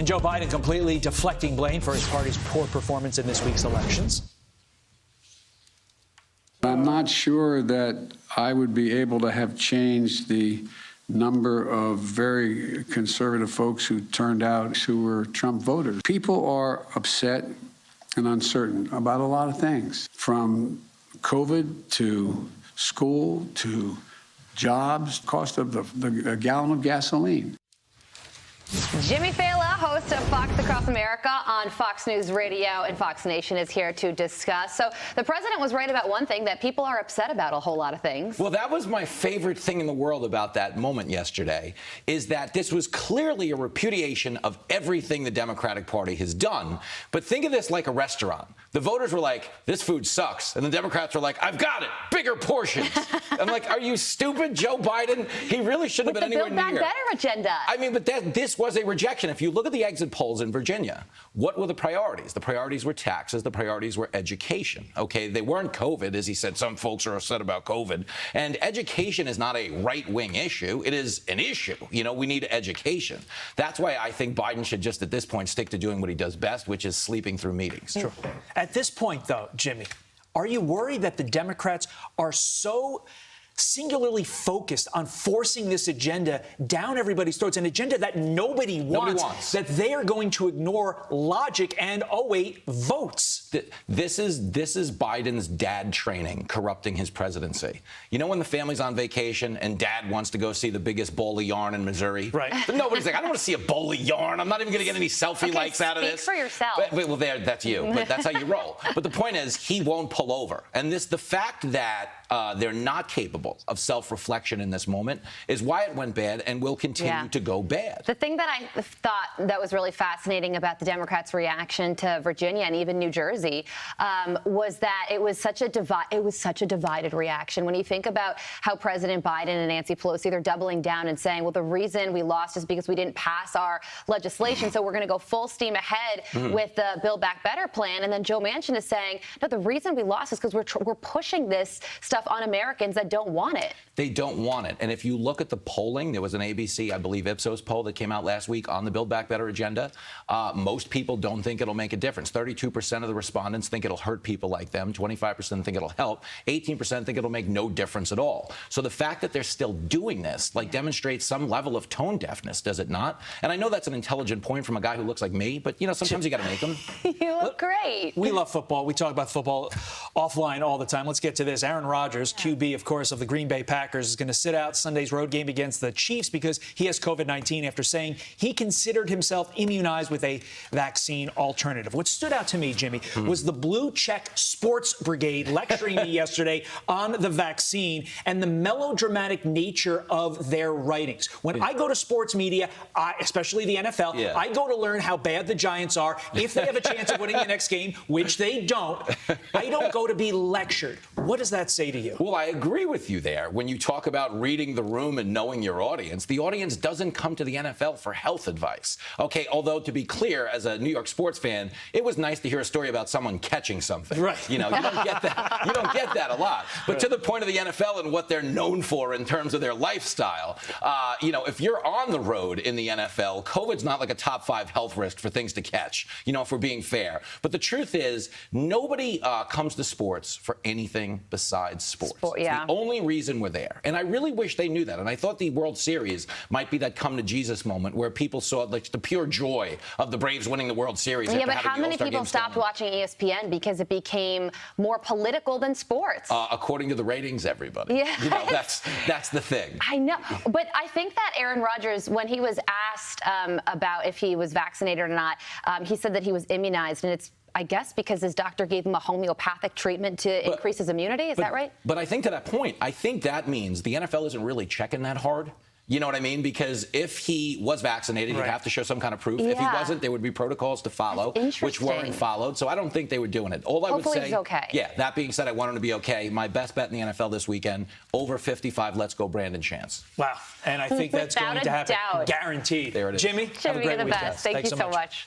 And Joe Biden completely deflecting blame for his party's poor performance in this week's elections. I'm not sure that I would be able to have changed the number of very conservative folks who turned out who were Trump voters. People are upset and uncertain about a lot of things, from COVID to school to jobs, cost of a gallon of gasoline. Jimmy Fallon, host of Fox Across America on Fox News Radio and Fox Nation, is here to discuss. So the president was right about one thing, that people are upset about a whole lot of things. Well, that was my favorite thing in the world about that moment yesterday, is that this was clearly a repudiation of everything the Democratic Party has done. But think of this like a restaurant. The voters were like, this food sucks. And the Democrats were like, I've got it, bigger portions. I'm like, are you stupid, Joe Biden? He really shouldn't have been anywhere near. With the Build Back Better agenda. I mean, but this was a rejection. If you look at the exit polls in Virginia, what were the priorities? The priorities were taxes. The priorities were education. Okay, they weren't COVID, as he said. Some folks are upset about COVID. And education is not a right-wing issue. It is an issue. You know, we need education. That's why I think Biden should just at this point stick to doing what he does best, which is sleeping through meetings. True. At this point, though, Jimmy, are you worried that the Democrats are so singularly focused on forcing this agenda down everybody's throats, an agenda that nobody wants, that they are going to ignore logic and, oh wait, votes? This is Biden's dad training corrupting his presidency. You know when the family's on vacation and dad wants to go see the biggest bowl of yarn in Missouri? Right. But nobody's like, I don't want to see a bowl of yarn. I'm not even going to get any selfie likes out of this. Speak for yourself. Well, that's you. But that's how you roll. But the point is, he won't pull over. And the fact that they're not capable of self-reflection in this moment is why it went bad and will continue to go bad. The thing that I thought that was really fascinating about the Democrats' reaction to Virginia and even New Jersey was that it was such a divided reaction. When you think about how President Biden and Nancy Pelosi, they're doubling down and saying, well, the reason we lost is because we didn't pass our legislation, so we're going to go full steam ahead with the Build Back Better plan. And then Joe Manchin is saying, no, the reason we lost is because we're pushing this stuff on Americans that don't want it. They don't want it. And if you look at the polling, there was an ABC, I believe, Ipsos poll that came out last week on the Build Back Better agenda. Most people don't think it'll make a difference. 32% of the respondents think it'll hurt people like them. 25% think it'll help. 18% think it'll make no difference at all. So the fact that they're still doing this, demonstrates some level of tone deafness, does it not? And I know that's an intelligent point from a guy who looks like me, but, you know, sometimes you got to make them. You look great. We love football. We talk about football offline all the time. Let's get to this. Aaron Rodgers, QB, of course, of the Green Bay Packers, is going to sit out Sunday's road game against the Chiefs because he has COVID-19 after saying he considered himself immunized with a vaccine alternative. What stood out to me, Jimmy, was the Blue Check Sports Brigade lecturing me yesterday on the vaccine and the melodramatic nature of their writings. When I go to sports media, especially the NFL, I go to learn how bad the Giants are, if they have a chance of winning the next game, which they don't. I don't go to be lectured. What does that say to you? Well, I agree with you there. When you talk about reading the room and knowing your audience, the audience doesn't come to the NFL for health advice. Okay, although to be clear, as a New York sports fan, it was nice to hear a story about someone catching something. Right. You know, you don't get that. You don't get that a lot. But to the point of the NFL and what they're known for in terms of their lifestyle, you know, if you're on the road in the NFL, COVID's not like a top 5 health risk for things to catch, you know, if we're being fair. But the truth is, nobody comes to sports for anything besides sports. It's the only reason we're there. And I really wish they knew that. And I thought the World Series might be that come to Jesus moment where people saw like the pure joy of the Braves winning the World Series. Yeah, but how many people stopped watching ESPN because it became more political than sports? According to the ratings, everybody. Yeah. You know, that's the thing. I know. But I think that Aaron Rodgers, when he was asked about if he was vaccinated or not, he said that he was immunized. And it's, I guess, because his doctor gave him a homeopathic treatment to increase his immunity. Is that right? But I think to that point, I think that means the NFL isn't really checking that hard. You know what I mean? Because if he was vaccinated, he'd have to show some kind of proof. If he wasn't, there would be protocols to follow, which weren't followed. So I don't think they were doing it. All I would say, he's okay. Yeah, that being said, I want him to be okay. My best bet in the NFL this weekend, over 55, let's go Brandon Chance. Wow. And I think that's going to happen. Doubt. Guaranteed. There it is. Jimmy, have a great you're the weekend. best. Thank you so much.